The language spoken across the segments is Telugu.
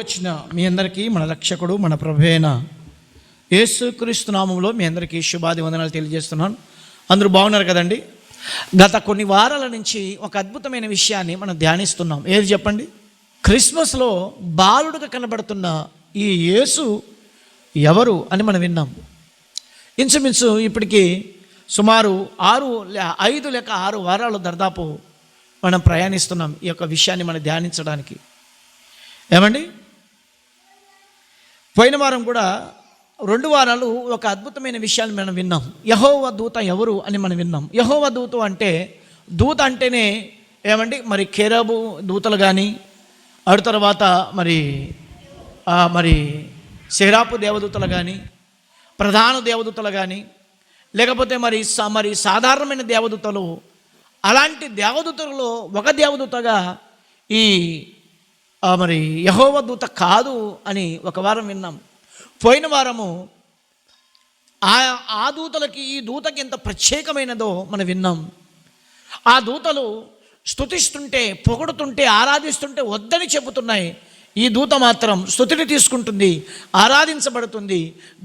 వచ్చిన మీ అందరికీ మన రక్షకుడు మన ప్రభు అయిన యేసుక్రీస్తు నామములో మీ అందరికీ శుభాది వందనాలు తెలియజేస్తున్నాను. అందరూ బాగున్నారు కదండి. గత కొన్ని వారాల నుంచి ఒక అద్భుతమైన విషయాన్ని మనం ధ్యానిస్తున్నాం. ఏది చెప్పండి? క్రిస్మస్లో బాలుడుగా కనబడుతున్న ఈ యేసు ఎవరు అని మనం విన్నాం. ఇంచుమించు ఇప్పటికీ సుమారు 5 లేక 6 వారాలు దాదాపు మనం ప్రయాణిస్తున్నాం ఈ యొక్క విషయాన్ని మనం ధ్యానించడానికి. ఏమండి, పోయిన వారం కూడా 2 వారాలు ఒక అద్భుతమైన విషయాన్ని మనం విన్నాం. యెహోవా దూత ఎవరు అని మనం విన్నాం. యెహోవా దూత అంటే, దూత అంటేనే ఏమండి, మరి కెరూబు దూతలు కానీ, అటు తర్వాత మరి సెరాపు దేవదూతలు కానీ, ప్రధాన దేవదూతలు కానీ, లేకపోతే మరి సాధారణమైన దేవదూతలు, అలాంటి దేవదూతలలో ఒక దేవదూతగా ఈ మరి యెహోవా దూత కాదు అని ఒక వారం విన్నాం. పోయిన వారము ఆ దూతలకి ఈ దూతకి ఎంత ప్రత్యేకమైనదో మనం విన్నాం. ఆ దూతలు స్తుతిస్తుంటే, పొగడుతుంటే, ఆరాధిస్తుంటే వద్దని చెబుతున్నాయి. ఈ దూత మాత్రం స్తుతిని తీసుకుంటుంది, ఆరాధించబడుతుంది,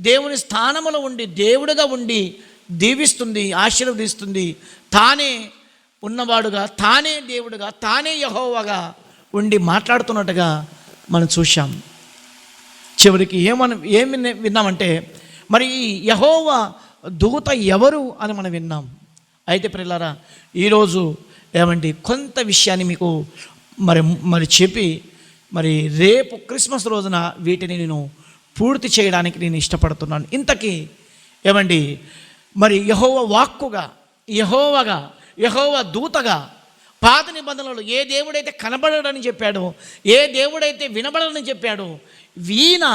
దేవుని స్థానములో ఉండి దేవుడిగా ఉండి దీవిస్తుంది, ఆశీర్వదిస్తుంది. తానే ఉన్నవాడుగా, తానే దేవుడుగా, తానే యెహోవాగా ఉండి మాట్లాడుతున్నట్టుగా మనం చూశాం. చివరికి ఏమి విన్నామంటే, మరి ఈ యెహోవా దూత ఎవరు అని మనం విన్నాం. అయితే ప్రియులారా, ఈరోజు ఏమండి కొంత విషయాన్ని మీకు మరి చెప్పి, మరి రేపు క్రిస్మస్ రోజున వీటిని నేను పూర్తి చేయడానికి నేను ఇష్టపడుతున్నాను. ఇంతకీ ఏమండి, మరి యెహోవా వాక్కుగా, యెహోవా దూతగా, పాత నిబంధనలు ఏ దేవుడైతే కనబడడని చెప్పాడో, ఏ దేవుడైతే వినబడని చెప్పాడో, ఈయన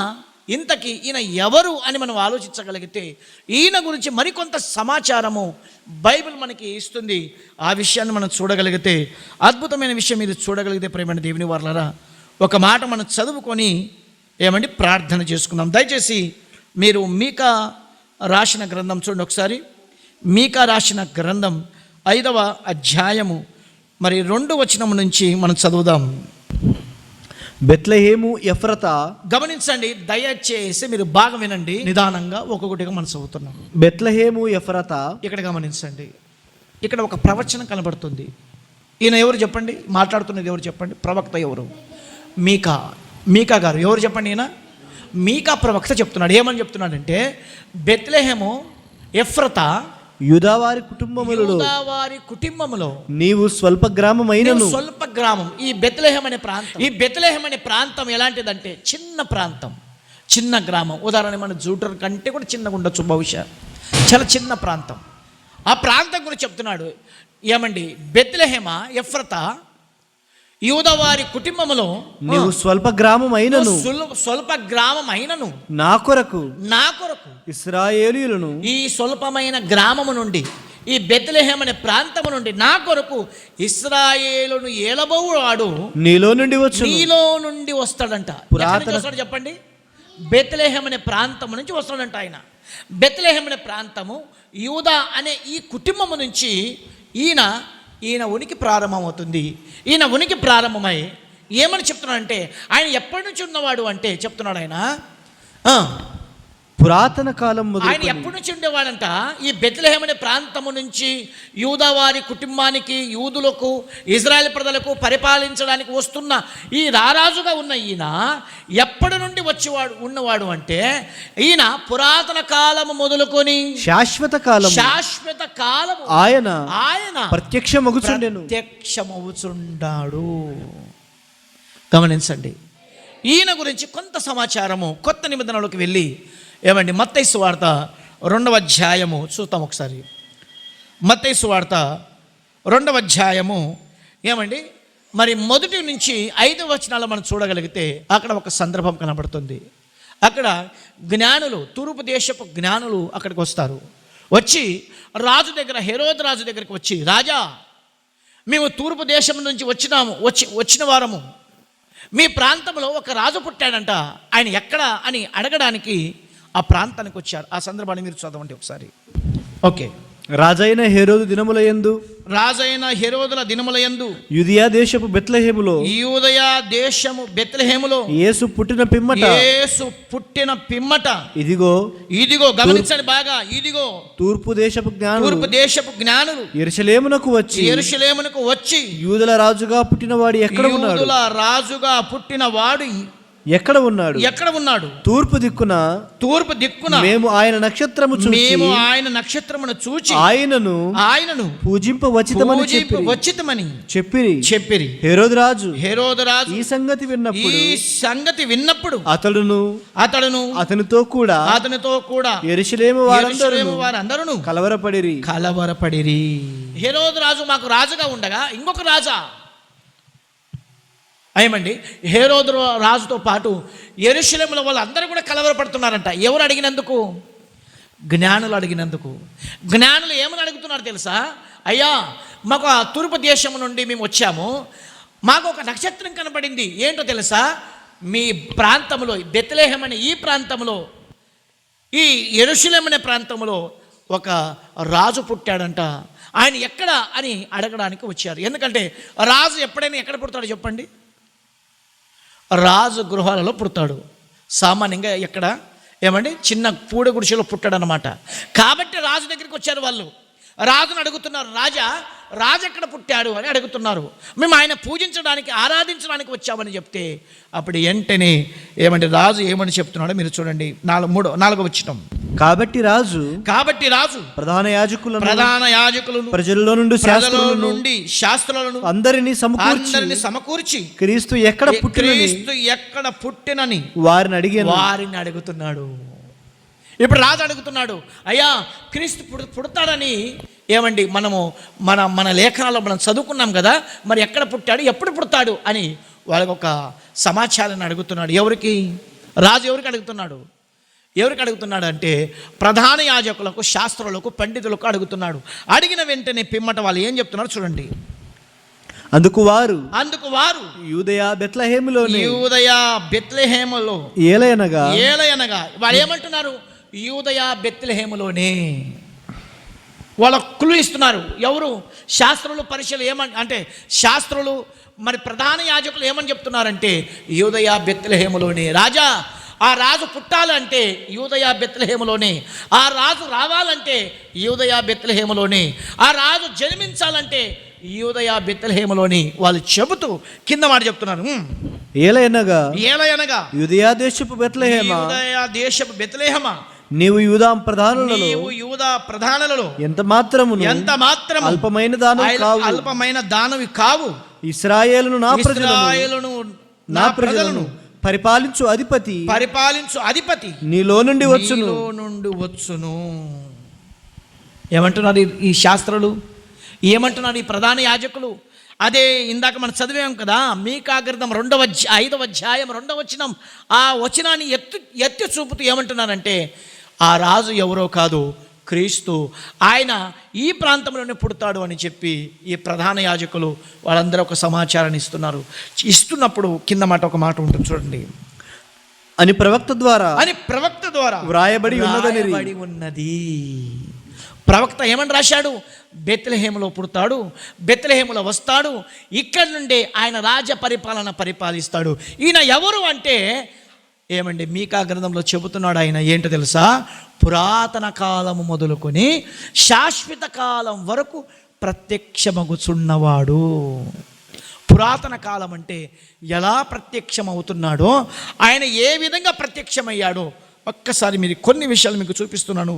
ఎవరు అని మనం ఆలోచించగలిగితే, ఈయన గురించి మరికొంత సమాచారము బైబిల్ మనకి ఇస్తుంది. ఆ విషయాన్ని మనం చూడగలిగితే, అద్భుతమైన విషయం మీరు చూడగలిగితే ప్రేమైన దేవుని వారలారా, ఒక మాట మనం చదువుకొని ఏమండి ప్రార్థన చేసుకుందాం. దయచేసి మీరు మీకా రాసిన గ్రంథం చూడండి ఒకసారి. మీకా రాసిన గ్రంథం 5వ అధ్యాయము మరి 2వ వచనం నుంచి మనం చదువుదాం. బెత్లెహేము ఎఫ్రతా. గమనించండి, దయచేసి మీరు బాగా వినండి, నిదానంగా ఒక్కొక్కటిగా మనం చదువుతున్నాం. బెత్లెహేము ఎఫ్రతా. ఇక్కడ గమనించండి, ఇక్కడ ఒక ప్రవచనం కనబడుతుంది. ఈయన ఎవరు చెప్పండి? మాట్లాడుతున్నది ఎవరు చెప్పండి? ప్రవక్త ఎవరు? మీకా గారు. ఎవరు చెప్పండి? ఈయన మీకా ప్రవక్త చెప్తున్నాడు. ఏమని చెప్తున్నాడంటే, బెత్లెహేము ఎఫ్రతా, యూదావారి కుటుంబములో నీవు స్వల్ప గ్రామం. ఈ బెత్లెహేం అనే ప్రాంతం ఎలాంటిదంటే చిన్న ప్రాంతం, చిన్న గ్రామం. ఉదాహరణ మన జూటర్ కంటే కూడా చిన్నగా ఉండొచ్చు బహుశా, చాలా చిన్న ప్రాంతం. ఆ ప్రాంతం గురించి చెప్తున్నాడు. ఏమండి, బెత్లెహేమా ఎఫ్రతా, యూదావారి కుటుంబములో నీవు స్వల్ప గ్రామం అయినను నా కొరకు ఇశ్రాయేలీయులను, ఈ స్వల్పమైన గ్రామము నుండి, ఈ బెత్లెహేం అనే ప్రాంతము నుండి నా కొరకు ఇశ్రాయేలును ఏలబోవాడు నీలో నుండి వస్తాడంట. వస్తాడు చెప్పండి? బెత్లెహేం అనే ప్రాంతము నుంచి వస్తాడంట ఆయన. బెత్లెహేం అనే ప్రాంతము యూదా అనే ఈ కుటుంబము నుంచి ఈయన ఉనికి ప్రారంభమవుతుంది. ఈయన ఉనికి ప్రారంభమై ఏమని చెప్తున్నాడంటే, ఆయన ఎప్పటి నుంచి ఉన్నవాడు అంటే చెప్తున్నాడు, ఆయన పురాతన కాలం ఆయన ఎప్పటి నుంచి ఉండేవాడంట. ఈ బెత్లెహేం అనే ప్రాంతము నుంచి యూదావారి కుటుంబానికి, యూదులకు, ఇజ్రాయెల్ ప్రజలకు పరిపాలించడానికి వస్తున్న ఈ రారాజుగా ఉన్న ఈయన ఎప్పటి నుండి ఉన్నవాడు అంటే, ఈయన పురాతన కాలము మొదలుకొని శాశ్వత కాలము ఆయన ప్రత్యక్షమవుచుండాడు. గమనించండి, ఈయన గురించి కొంత సమాచారము కొత్త నిబంధనలోకి వెళ్ళి ఏమండి, మత్తయి సువార్త 2వ అధ్యాయము చూద్దాం ఒకసారి. మత్తయి సువార్త 2వ అధ్యాయము ఏమండి, మరి 1 నుంచి 5 వచనాలు మనం చూడగలిగితే అక్కడ ఒక సందర్భం కనబడుతుంది. అక్కడ జ్ఞానులు, తూర్పు దేశపు జ్ఞానులు అక్కడికి వస్తారు. వచ్చి రాజు దగ్గర, హెరోదు రాజు దగ్గరికి వచ్చి, రాజా, మేము తూర్పు దేశం నుంచి వచ్చిన వారము, మీ ప్రాంతంలో ఒక రాజు పుట్టాడంట, ఆయన ఎక్కడ అని అడగడానికి ఆ ప్రాంతానికి వచ్చారు. ఆ సందర్భాన్ని మీరు చదవండి ఒకసారి. ఓకే, రాజైన హేరోదు దినములయందు రాజైన హెరోదుల దినములయందు యూదయ దేశపు బెత్లెహేములో యూదయ దేశము బెత్లెహేములో యేసు పుట్టిన పిమ్మట యేసు పుట్టిన పిమ్మట ఇదిగో ఇదిగో గమనించండి బాగా, ఇదిగో తూర్పు దేశపు జ్ఞానులు యెరూషలేమునకు వచ్చి యూదుల రాజుగా పుట్టినవాడు ఎక్కడ ఉన్నాడు? యూదుల రాజుగా పుట్టిన వాడు ఎక్కడ ఉన్నాడు? తూర్పు దిక్కున మేము ఆయన నక్షత్రమును చూచి ఆయనను పూజింపవచ్చితమని చెప్పిరి. హేరోదు రాజు ఈ సంగతి విన్నప్పుడు అతడును అతనితో కూడా యెరూషలేము వారందరూ కలవరపడిరి. హేరోదు రాజు మాకు రాజుగా ఉండగా ఇంకొక రాజా ఏమండి, హేరోదు రాజుతో పాటు యెరూషలేములో వాళ్ళందరూ కూడా కలవరపడుతున్నారంట. ఎవరు అడిగినందుకు? జ్ఞానులు అడిగినందుకు. జ్ఞానులు ఏమని అడుగుతున్నారు తెలుసా? అయ్యా, మాకు ఆ తూర్పు దేశం నుండి మేము వచ్చాము, మాకు ఒక నక్షత్రం కనబడింది. ఏంటో తెలుసా? మీ ప్రాంతంలో బెత్లెహేం అనే ఈ ప్రాంతంలో, ఈ యెరూషలేం అనే ప్రాంతంలో ఒక రాజు పుట్టాడంట. ఆయన ఎక్కడ అని అడగడానికి వచ్చారు. ఎందుకంటే రాజు ఎప్పుడైనా ఎక్కడ పుడతాడో చెప్పండి? రాజు గృహాలలో పుడతాడు. సామాన్యంగా ఎక్కడ ఏమండి, చిన్న పూడ గుడిసెలో పుట్టాడనమాట. కాబట్టి రాజు దగ్గరికి వచ్చారు వాళ్ళు. రాజును అడుగుతున్నారు, రాజు ఎక్కడ పుట్టాడు అని అడుగుతున్నారు. మేము ఆయన పూజించడానికి ఆరాధించడానికి వచ్చామని చెప్తే అప్పుడు వెంటనే ఏమంటే రాజు ఏమని చెప్తున్నాడో మీరు చూడండి. 4వ వచనం. కాబట్టి రాజు ప్రధాన యాజకులను ప్రజల్లో నుండి శాస్త్రులను అందరినీ సమకూర్చి క్రీస్తు ఎక్కడ పుట్టినని వారిని అడుగుతున్నాడు. ఇప్పుడు రాజు అడుగుతున్నాడు, అయ్యా క్రీస్తు పుడతాడని ఏమండి మన లేఖనాల్లో మనం చదువుకున్నాం కదా, మరి ఎక్కడ పుట్టాడు, ఎప్పుడు పుడతాడు అని వాళ్ళకి ఒక సమాచారాన్ని అడుగుతున్నాడు. రాజు ఎవరికి అడుగుతున్నాడు అంటే ప్రధాన యాజకులకు, శాస్త్రులకు, పండితులకు అడుగుతున్నాడు. అడిగిన వెంటనే పిమ్మట వాళ్ళు ఏం చెప్తున్నారు చూడండి. అందుకు వారు యూదయ బెత్లెహేములో ఏలయనగా వాళ్ళు ఏమంటున్నారు? యూదయ బెత్లెహేములోనే. వాళ్ళ క్లూ ఇస్తున్నారు. ఎవరు? శాస్త్రులు, పరిశీలు అంటే శాస్త్రులు మరి ప్రధాన యాజకులు ఏమని చెప్తున్నారంటే యూదయ బెత్లెహేములోనే. ఆ రాజు పుట్టాలంటే యూదయ బెత్లెహేములోనే. ఆ రాజు రావాలంటే యూదయ బెత్లెహేములోనే. ఆ రాజు జన్మించాలంటే యూదయ బెత్లెహేములోని వాళ్ళు చెబుతూ కింద మాట చెప్తున్నారు. ఏలయనగా యూదయ దేశపు బెత్లెహేమ నీవు యూదా ప్రధానులలో ఎంత మాత్రము అల్పమైన దానవి కావు. ఇశ్రాయేలును నా ప్రజలను పరిపాలించు అధిపతి నీలో నుండి వచ్చును. ఏమంటున్నారు ఈ శాస్త్రులు? ఏమంటున్నారు ఈ ప్రధాన యాజకులు? అదే ఇందాక మనం చదివాం కదా, మీకా గ్రంథం 5వ అధ్యాయం 2వ వచనం. ఆ వచనాన్ని ఎత్తి చూపుతూ ఏమంటున్నారంటే ఆ రాజు ఎవరో కాదు, క్రీస్తు. ఆయన ఈ ప్రాంతంలోనే పుడతాడు అని చెప్పి ఈ ప్రధాన యాజకులు వాళ్ళందరూ ఒక సమాచారాన్ని ఇస్తున్నప్పుడు కింద మాట ఒక మాట ఉంటుంది చూడండి. అని ప్రవక్త ద్వారా వ్రాయబడి ఉన్నది. ప్రవక్త ఏమని రాశాడు? బెత్లెహేములో పుడతాడు, బెత్లెహేములో వస్తాడు, ఇక్కడి నుండే ఆయన రాజ పరిపాలిస్తాడు. ఈయన ఎవరు అంటే ఏమండి, మీకా గ్రంథంలో చెబుతున్నాడు. ఆయన ఏంటో తెలుసా? పురాతన కాలము మొదలుకొని శాశ్వత కాలం వరకు ప్రత్యక్షమగుచున్నవాడు. పురాతన కాలం అంటే ఎలా ప్రత్యక్షమవుతున్నాడో, ఆయన ఏ విధంగా ప్రత్యక్షమయ్యాడో ఒక్కసారి మీరు కొన్ని విషయాలు మీకు చూపిస్తున్నాను.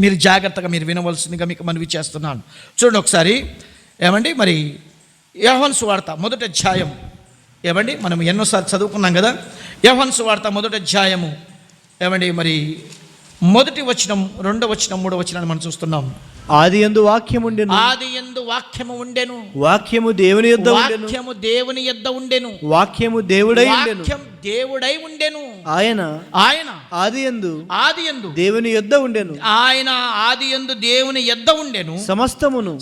మీరు జాగ్రత్తగా వినవలసిందిగా మీకు మనవి చేస్తున్నాను. చూడండి ఒకసారి. ఏమండి, మరి యోహాను సువార్త 1వ అధ్యాయం. ఏమండి, మనం ఎన్నోసార్లు చదువుకున్నాం కదా. యోహాను సువార్త 1వ అధ్యాయము. ఏమండి, మరి 1వ వచనం, 2వ వచనం, 3వ వచనాన్ని మనం చూస్తున్నాం. ఆదియందు వాక్యము ఉండెను, వాక్యము దేవుని యొద్ద ఉండెను, వాక్యము దేవుడై ఉండెను, ఆయన ఆదియందు దేవుని యొద్ద ఉండెను, ఆయన ఆదియందు దేవుని యొద్ద ఉండెను, సమస్తమును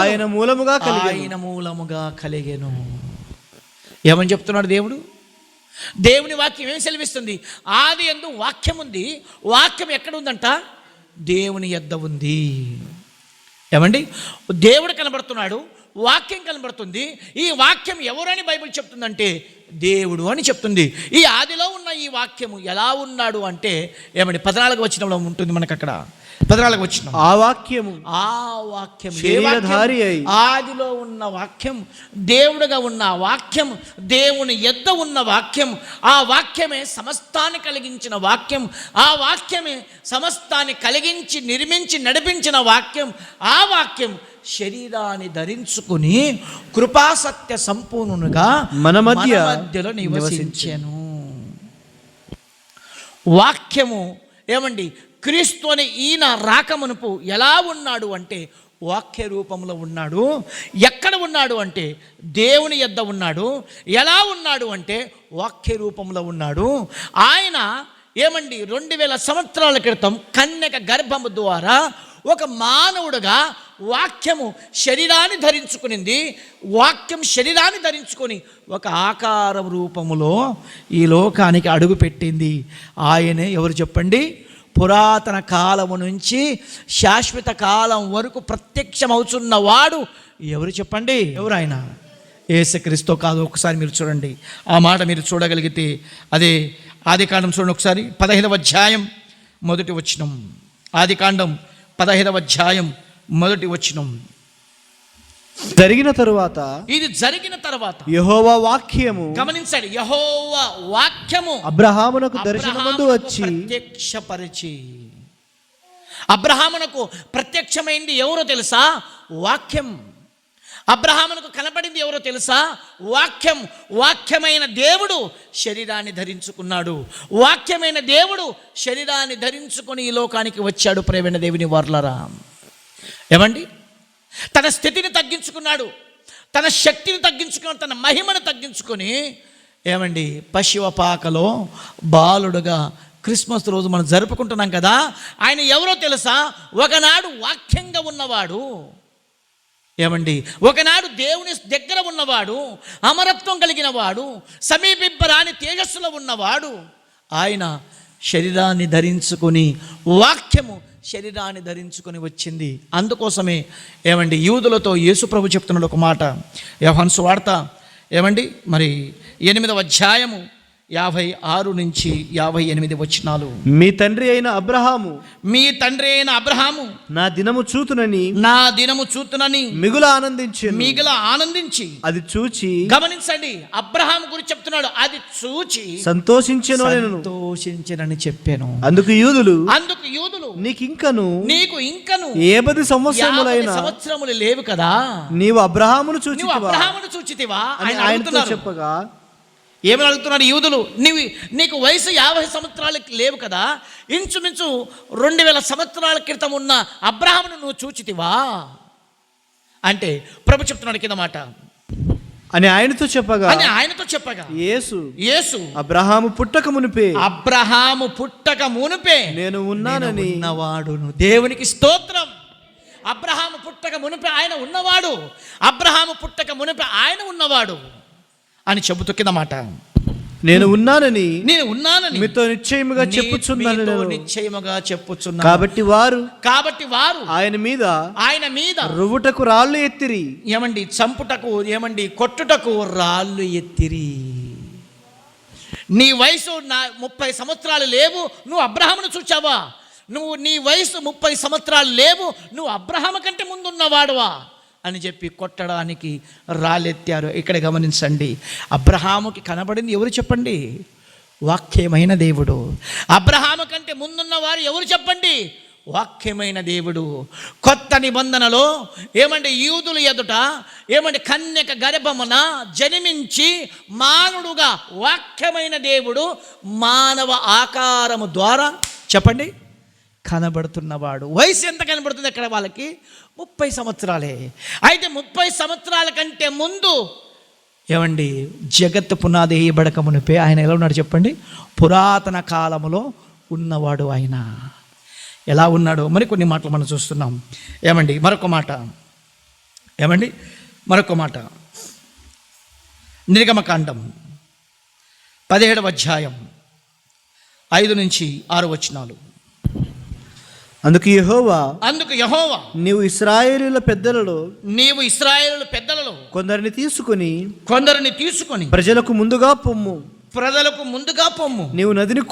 ఆయన మూలముగా కలిగెను. ఏమని చెప్తున్నాడు దేవుడు? దేవుని వాక్యం ఏం సెలవిస్తుంది? ఆదియందు వాక్యం ఉంది. వాక్యం ఎక్కడ ఉందంట? దేవుని యొద్ద ఉంది. ఏమండి, దేవుడు కనబడుతున్నాడు, వాక్యం కనబడుతుంది. ఈ వాక్యం ఎవరని బైబిల్ చెప్తుందంటే దేవుడు అని చెప్తుంది. ఈ ఆదిలో ఉన్న ఈ వాక్యము ఎలా ఉన్నాడు అంటే ఏమండి 14వ వచనంలో ఉంటుంది మనకు. అక్కడ 14వ వచనం, ఆ వాక్యం శరీరధారి అయి. ఆదిలో ఉన్న వాక్యం, దేవుడుగా ఉన్న వాక్యం, దేవుని యొద్ద ఉన్న వాక్యం, ఆ వాక్యమే సమస్తాన్ని కలిగించిన వాక్యం, ఆ వాక్యమే సమస్తాన్ని కలిగించి నిర్మించి నడిపించిన వాక్యం. ఆ వాక్యం శరీరాన్ని ధరించుకుని కృపాసత్య సంపూర్ణునిగా మన మధ్యలో నివసించెను. వాక్యము ఏమండి క్రీస్తు అనే ఈయన రాకమునుపు ఎలా ఉన్నాడు అంటే వాక్య రూపంలో ఉన్నాడు. ఎక్కడ ఉన్నాడు అంటే దేవుని యొద్ద ఉన్నాడు. ఎలా ఉన్నాడు అంటే వాక్య రూపంలో ఉన్నాడు. ఆయన ఏమండి 2000 సంవత్సరాల క్రితం కన్యక గర్భము ద్వారా ఒక మానవుడుగా వాక్యము శరీరాన్ని ధరించుకునింది. వాక్యం శరీరాన్ని ధరించుకొని ఒక ఆకార రూపములో ఈ లోకానికి అడుగు పెట్టింది. ఆయనే ఎవరు చెప్పండి? పురాతన కాలము నుంచి శాశ్వత కాలం వరకు ప్రత్యక్షమవుతున్న వాడు ఎవరు చెప్పండి? ఎవరు ఆయన? యేసుక్రీస్తు కాదు. ఒకసారి మీరు చూడండి, ఆ మాట మీరు చూడగలిగితే అదే ఆదికాండం చూడండి ఒకసారి, 15వ అధ్యాయం 1వ వచనం. ఆదికాండం 15వ అధ్యాయం 1వ వచనం. జరిగిన తరువాత, ఇది జరిగిన తర్వాత యెహోవా వాక్యము, గమనించండి, యెహోవా వాక్యము అబ్రహామునకు దర్శనమందు వచ్చి ప్రత్యక్షపరిచి. అబ్రహామునకు ప్రత్యక్షమైంది ఎవరో తెలుసా? వాక్యం. అబ్రహామునకు కనపడింది ఎవరో తెలుసా? వాక్యం. వాక్యమైన దేవుడు శరీరాన్ని ధరించుకున్నాడు. వాక్యమైన దేవుడు శరీరాన్ని ధరించుకొని ఈ లోకానికి వచ్చాడు. ప్రియమైన దేవుని వారలారా, ఏమండి, తన స్థితిని తగ్గించుకున్నాడు, తన శక్తిని తగ్గించుకున్నాడు, తన మహిమను తగ్గించుకొని ఏమండి పశువపాకలో బాలుడుగా క్రిస్మస్ రోజు మనం జరుపుకుంటున్నాం కదా. ఆయన ఎవరో తెలుసా? ఒకనాడు వాక్యంగా ఉన్నవాడు, ఏమండి ఒకనాడు దేవుని దగ్గర ఉన్నవాడు, అమరత్వం కలిగిన వాడు, సమీపింపరాని తేజస్సులో ఉన్నవాడు. ఆయన శరీరాన్ని ధరించుకొని, వాక్యము శరీరాన్ని ధరించుకొని వచ్చింది. అందుకోసమే ఏమండి యూదులతో యేసు ప్రభు చెప్తున్నాడు ఒక మాట. యోహాను సువార్త ఏమండి మరి 8వ అధ్యాయము 56 నుంచి 58 వచనాలు. మీ తండ్రి అయిన అబ్రహాము నా దినము చూతునని మిగుల ఆనందించి అది చూచి. గమనించండి, అబ్రహాము గురించి చెప్తున్నాడు. అది చూచి సంతోషించెనని చెప్పాను. అందుకు యూదులు నీకు ఇంకను 70 సంవత్సరములు లేవు కదా, నీవు అబ్రహామును చూచితివా అని ఆయనతో చెప్పగా, ఏమని అడుగుతున్నారు యూదులు? నీకు వయసు 50 సంవత్సరాలకి లేవు కదా, ఇంచుమించు 2000 సంవత్సరాల క్రితం ఉన్న అబ్రహామును నువ్వు చూచితివా అంటే ప్రభు చెప్తున్నాడు కింద మాట. అని ఆయనతో చెప్పగా యేసు అబ్రహాము పుట్టక మునిపే నేను ఉన్నానని ఉన్నవాడును. దేవునికి స్తోత్రం. అబ్రహాము పుట్టక మునిపే ఆయన ఉన్నవాడు, అబ్రహాము పుట్టక మునిపే ఆయన ఉన్నవాడు అని చెబుతూ కింద మాట. నేను ఉన్నానని మీతో నిశ్చయముగా చెప్పుచున్నాను. కాబట్టి వారు ఆయన మీద రువ్వుటకు రాళ్ళు ఎత్తిరి. ఏమండి చంపుటకు, ఏమండి కొట్టుటకు రాళ్ళు ఎత్తిరి. నీ వయసు 30 సంవత్సరాలు లేవు, నువ్వు అబ్రహామును చూచావా? నీ వయసు 30 సంవత్సరాలు లేవు, నువ్వు అబ్రహాము కంటే ముందున్నవాడువా అని చెప్పి కొట్టడానికి రాళ్ళెత్తారు. ఇక్కడ గమనించండి, అబ్రహాముకి కనబడింది ఎవరు చెప్పండి? వాక్యమైన దేవుడు. అబ్రహాము కంటే ముందున్న వారు ఎవరు చెప్పండి? వాక్యమైన దేవుడు. కొత్త నిబంధనలో ఏమంటే యూదుల ఎదుట కన్యక గర్భమున జన్మించి మానవుడుగా వాక్యమైన దేవుడు మానవ ఆకారము ద్వారా చెప్పండి కనబడుతున్నవాడు. వయసు ఎంత కనబడుతుంది అక్కడ వాళ్ళకి? 30 సంవత్సరాలే. అయితే 30 సంవత్సరాల కంటే ముందు ఏమండి జగత్తు పునాది వేయబడక మునిపే ఆయన ఎలా ఉన్నాడు చెప్పండి? పురాతన కాలములో ఉన్నవాడు. ఆయన ఎలా ఉన్నాడో మరి కొన్ని మాటలు మనం చూస్తున్నాం. మరొక మాట నిర్గమకాండం 17వ అధ్యాయం 5 నుంచి 6 వచనాలు. అందుకు యెహోవా నీవు ఇశ్రాయేలీయుల పెద్దలలో కొందరిని తీసుకొని ప్రజలకు ముందుగా పొమ్ము నీవు నదిని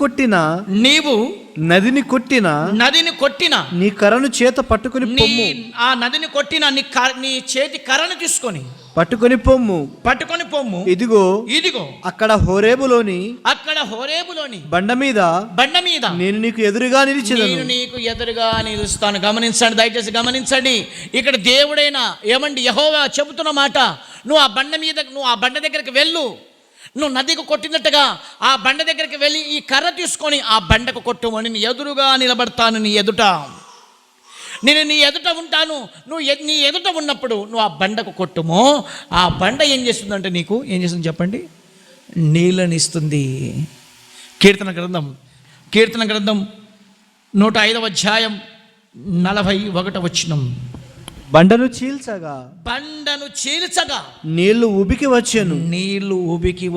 కొట్టిన నీ కర్రను చేత పట్టుకొని పొమ్ము ఆ నదిని కొట్టిన నీ చేతి కర్రను తీసుకొని పట్టుకొని పొమ్ము ఇదిగో అక్కడ హోరేబులోని బండ మీద నేను నీకు ఎదురుగా నిలుస్తాను. గమనించండి, దయచేసి గమనించండి. ఇక్కడ దేవుడైనా యెహోవా చెబుతున్న మాట, నువ్వు ఆ బండ దగ్గరికి వెళ్ళు. నువ్వు నదికి కొట్టినట్టుగా ఆ బండ దగ్గరికి వెళ్ళి ఈ కర్ర తీసుకొని ఆ బండకు కొట్టుమని నీ ఎదురుగా నిలబడతాను. నీ ఎదుట నేను నీ ఎదుట ఉంటాను. నీ ఎదుట ఉన్నప్పుడు నువ్వు ఆ బండకు కొట్టుమో, ఆ బండ ఏం చేస్తుందంటే నీకు ఏం చేస్తుంది చెప్పండి? నీళ్ళని ఇస్తుంది. కీర్తన గ్రంథం 105వ అధ్యాయం 41వ వచనం. బండను చీల్చగా నీళ్లు ఉబికి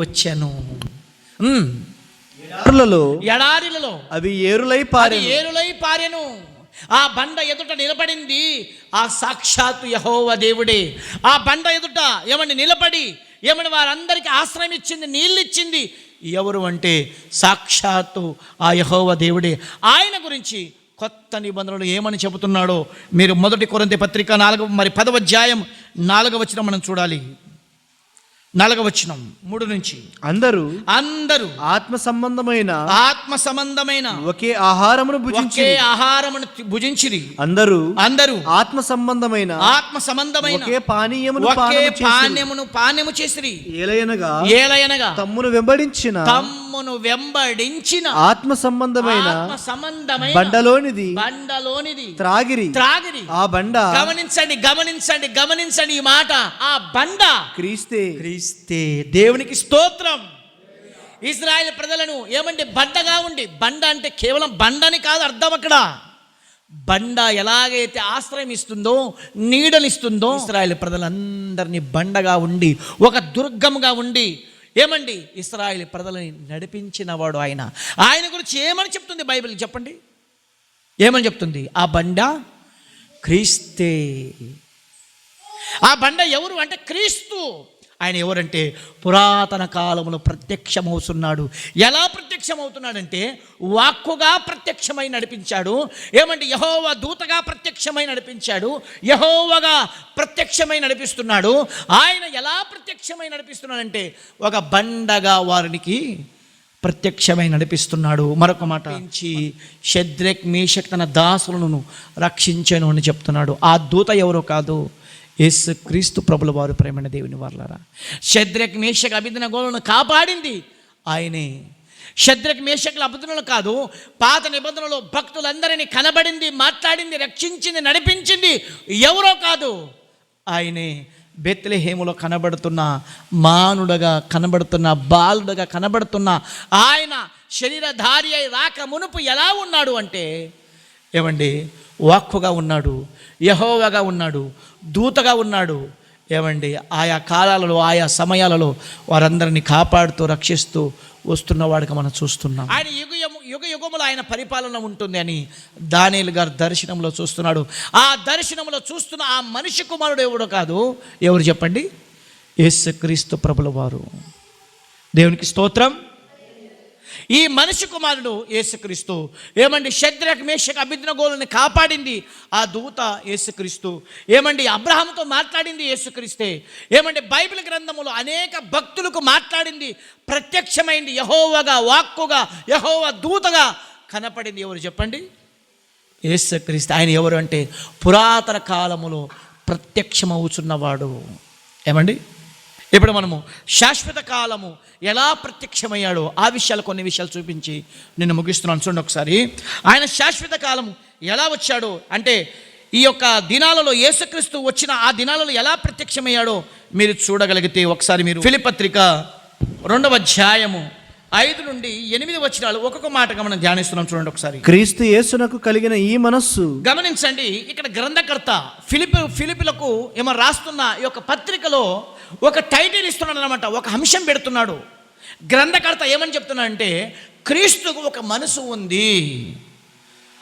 వచ్చెను. ఎడారిలలో అవి ఏరులై పారెను. ఆ బండ ఎదుట నిలబడింది ఆ సాక్షాత్తు యెహోవా దేవుడే. ఆ బండ ఎదుట నిలబడి వారందరికీ ఆశ్రయం ఇచ్చింది, నీళ్ళు ఇచ్చింది ఎవరు అంటే సాక్షాత్తు ఆ యెహోవా దేవుడే. ఆయన గురించి కొత్త నిబంధనలు ఏమని చెబుతున్నాడో మీరు 1 కొరింథీ పత్రిక 10వ అధ్యాయం 4వ వచనం మనం చూడాలి. 4వ వచనం 3 నుంచి. అందరూ ఆత్మ సంబంధమైన ఒకే ఆహారమును భుజించిరి. అందరూ ఆత్మ సంబంధమైన ఒకే పానీయమును పానీయము చేసిరి. ఏలయనగా తమ్మును వెంబడించిన ఆత్మ సంబంధమైన బండలోనిది త్రాగిరి. ఆ బండ గమనించండి ఈ మాట. ఆ బండ క్రీస్తే. దేవునికి స్తోత్రం. ఇశ్రాయేలు ప్రజలను బండగా ఉండి, బండ అంటే కేవలం బండని కాదు అర్థం. అక్కడ బండ ఎలాగైతే ఆశ్రయం ఇస్తుందో, నీడనిస్తుందో, ఇశ్రాయేలు ప్రజలందరినీ బండగా ఉండి, ఒక దుర్గంగా ఉండి ఇశ్రాయేలు ప్రజలని నడిపించిన వాడు ఆయన గురించి ఏమని చెప్తుంది బైబిల్? చెప్పండి, ఏమని చెప్తుంది? ఆ బండ క్రీస్తే. ఆ బండ ఎవరు అంటే క్రీస్తు. ఆయన ఎవరంటే పురాతన కాలంలో ప్రత్యక్షమవుతున్నాడు. ఎలా ప్రత్యక్షమవుతున్నాడంటే వాక్కుగా ప్రత్యక్షమై నడిపించాడు. యెహోవా దూతగా ప్రత్యక్షమై నడిపించాడు. యెహోవాగా ప్రత్యక్షమై నడిపిస్తున్నాడు. ఆయన ఎలా ప్రత్యక్షమై నడిపిస్తున్నాడంటే ఒక బండగా వారికి ప్రత్యక్షమై నడిపిస్తున్నాడు. మరొక మాట, షద్రక్ మేషక్ తన దాసులను రక్షించాను అని చెప్తున్నాడు. ఆ దూత ఎవరో కాదు, యేసు క్రీస్తు ప్రభుల వారు. ప్రేమైన దేవుని వారలారా, షద్రక్ మేషక్ అబేద్నెగోలను కాపాడింది ఆయనే. షద్రక్ మేషకుల అబేద్నెగోలు కాదు, పాత నిబంధనలో భక్తులందరినీ కనబడింది, మాట్లాడింది, రక్షించింది, నడిపించింది ఎవరో కాదు, ఆయనే. బెత్లెహేములో కనబడుతున్న మానుడుగా కనబడుతున్న, బాలుడుగా కనబడుతున్న ఆయన శరీరధారి అయి రాక మునుపు ఎలా ఉన్నాడు అంటే వాక్కుగా ఉన్నాడు, యెహోవాగా ఉన్నాడు, దూతగా ఉన్నాడు. ఆయా కాలాలలో, ఆయా సమయాలలో వారందరినీ కాపాడుతూ రక్షిస్తూ వస్తున్నవాడిగా మనం చూస్తున్నాం. ఆయన యుగములు ఆయన పరిపాలన ఉంటుంది అని దానియేలు గారు దర్శనంలో చూస్తున్నాడు. ఆ దర్శనంలో చూస్తున్న ఆ మనిషి కుమారుడు ఎవడో కాదు, ఎవరు చెప్పండి? యేసుక్రీస్తు ప్రభుల వారు. దేవునికి స్తోత్రం. ఈ మనిషి కుమారుడు యేసుక్రీస్తు. షద్రక్ మేషక్ అబేద్నెగోలను కాపాడింది ఆ దూత యేసుక్రీస్తు. అబ్రహాముతో మాట్లాడింది యేసుక్రీస్తే. బైబిల్ గ్రంథములో అనేక భక్తులకు మాట్లాడింది, ప్రత్యక్షమైంది, యెహోవాగా, వాక్కుగా, యెహోవా దూతగా కనపడింది ఎవరు చెప్పండి? యేసుక్రీస్తు. ఆయన ఎవరు అంటే పురాతన కాలములో ప్రత్యక్షమవుతున్నవాడు. ఇప్పుడు మనము శాశ్వత కాలము ఎలా ప్రత్యక్షమయ్యాడో ఆ విషయాలు, కొన్ని విషయాలు చూపించి నిన్ను ముగిస్తున్నాను. చూడండి ఒకసారి. ఆయన శాశ్వత కాలం ఎలా వచ్చాడో అంటే ఈ యొక్క దినాలలో యేసుక్రీస్తు వచ్చిన ఆ దినాలలో ఎలా ప్రత్యక్షమయ్యాడో మీరు చూడగలిగితే ఒకసారి మీరు ఫిలిప్పీ పత్రిక 2వ అధ్యాయము 5 నుండి 8 వచనాలు ఒక్కొక్క మాటగా మనం ధ్యానిస్తున్నాం. చూడండి ఒకసారి. క్రీస్తు యేసునకు కలిగిన ఈ మనస్సు. గమనించండి, ఇక్కడ గ్రంథకర్త ఫిలిప్పీలకు రాస్తున్న ఈ యొక్క పత్రికలో ఒక టైటిల్ ఇస్తున్నాడు అన్నమాట, ఒక అంశం పెడుతున్నాడు. గ్రంథకర్త ఏమని చెప్తున్నాడంటే క్రీస్తుకు ఒక మనసు ఉంది.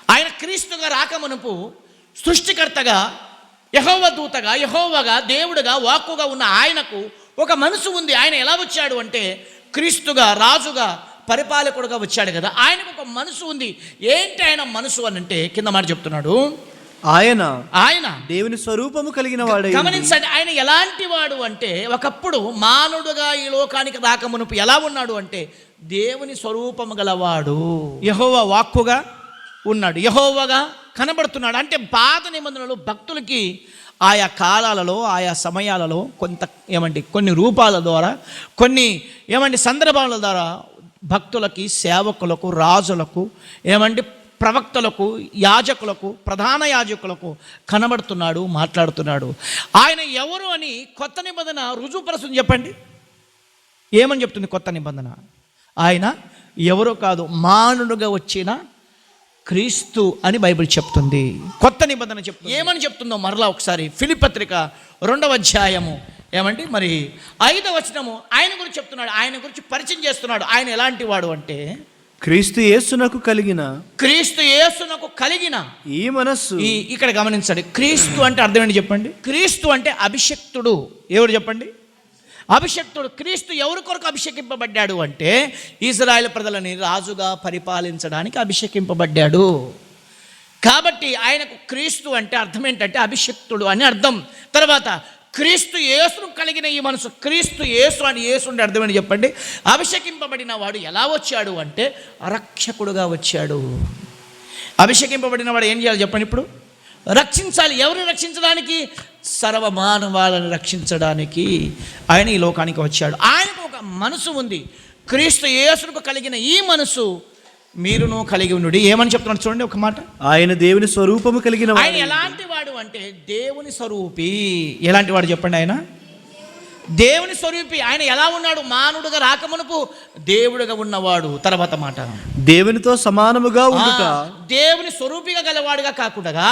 ఆయన క్రీస్తుగా రాకమునుపు సృష్టికర్తగా, యెహోవా దూతగా, యెహోవాగా, దేవుడుగా, వాక్కుగా ఉన్న ఆయనకు ఒక మనసు ఉంది. ఆయన ఎలా వచ్చాడు అంటే క్రీస్తుగా, రాజుగా, పరిపాలకుడుగా వచ్చాడు కదా. ఆయనకు ఒక మనసు ఉంది. ఏంటి ఆయన మనసు అని అంటే కింద మాట చెప్తున్నాడు, ఆయన దేవుని స్వరూపము కలిగిన వాడు. గమనించండి, ఆయన ఎలాంటి వాడు అంటే ఒకప్పుడు మానవుడుగా ఈ లోకానికి రాకమునుపు ఎలా ఉన్నాడు అంటే దేవుని స్వరూపము గలవాడు. యెహోవా వాక్కుగా ఉన్నాడు, యెహోవాగా కనబడుతున్నాడు. అంటే పాత నిబంధనలు భక్తులకి ఆయా కాలాలలో, ఆయా సమయాలలో కొన్ని రూపాల ద్వారా, కొన్ని సందర్భాల ద్వారా భక్తులకి, సేవకులకు, రాజులకు, ప్రవక్తలకు, యాజకులకు, ప్రధాన యాజకులకు కనబడుతున్నాడు, మాట్లాడుతున్నాడు. ఆయన ఎవరు అని కొత్త నిబంధన రుజువుపరుస్తుంది. చెప్పండి, ఏమని చెప్తుంది కొత్త నిబంధన? ఆయన ఎవరో కాదు, మానవుడుగా వచ్చిన క్రీస్తు అని బైబిల్ చెప్తుంది. కొత్త నిబంధన చెప్తుంది. ఏమని చెప్తుందో మరలా ఒకసారి ఫిలిప్పీ పత్రిక 2వ అధ్యాయము మరి 5వ వచనము ఆయన గురించి చెప్తున్నాడు. ఆయన గురించి పరిచయం చేస్తున్నాడు. ఆయన ఎలాంటి వాడు అంటే క్రీస్తు యేసునకు కలిగిన ఈ మనస్సు. ఇక్కడ గమనించండి, క్రీస్తు అంటే అర్థం ఏంటి చెప్పండి? క్రీస్తు అంటే అభిషక్తుడు. ఎవరు చెప్పండి? అభిషక్తుడు. క్రీస్తు ఎవరి కొరకు అభిషేకింపబడ్డాడు అంటే ఇశ్రాయేలు ప్రజలని రాజుగా పరిపాలించడానికి అభిషేకింపబడ్డాడు. కాబట్టి ఆయనకు క్రీస్తు అంటే అర్థం ఏంటంటే అభిషక్తుడు అని అర్థం. తర్వాత క్రీస్తు యేసును కలిగిన ఈ మనసు. క్రీస్తు యేసు అని యేసు అంటే అర్థం ఏంటి చెప్పండి? అభిషేకింపబడిన వాడు ఎలా వచ్చాడు అంటే రక్షకుడుగా వచ్చాడు. అభిషేకింపబడిన వాడు ఏం చేయాలి చెప్పండి? ఇప్పుడు రక్షించాలి. ఎవరిని రక్షించడానికి? సర్వమానవాళ్ళని రక్షించడానికి ఆయన ఈ లోకానికి వచ్చాడు. ఆయనకు ఒక మనసు ఉంది. క్రీస్తు యేసుకు కలిగిన ఈ మనసు మీరును కలిగి ఉండు. ఏమని చెప్తున్నాడు చూడండి ఒక మాట. ఆయన దేవుని స్వరూపము కలిగిన వాడు. ఆయన ఎలాంటి వాడు అంటే దేవుని స్వరూపి. ఎలాంటి వాడు చెప్పండి? ఆయన దేవుని స్వరూపి. ఆయన ఎలా ఉన్నాడు? మానవుడుగా రాకమునుపు దేవుడుగా ఉన్నవాడు. తర్వాత మాట, దేవునితో సమానముగా ఉండుట. దేవుని స్వరూపిగా గలవాడుగా కాకుండా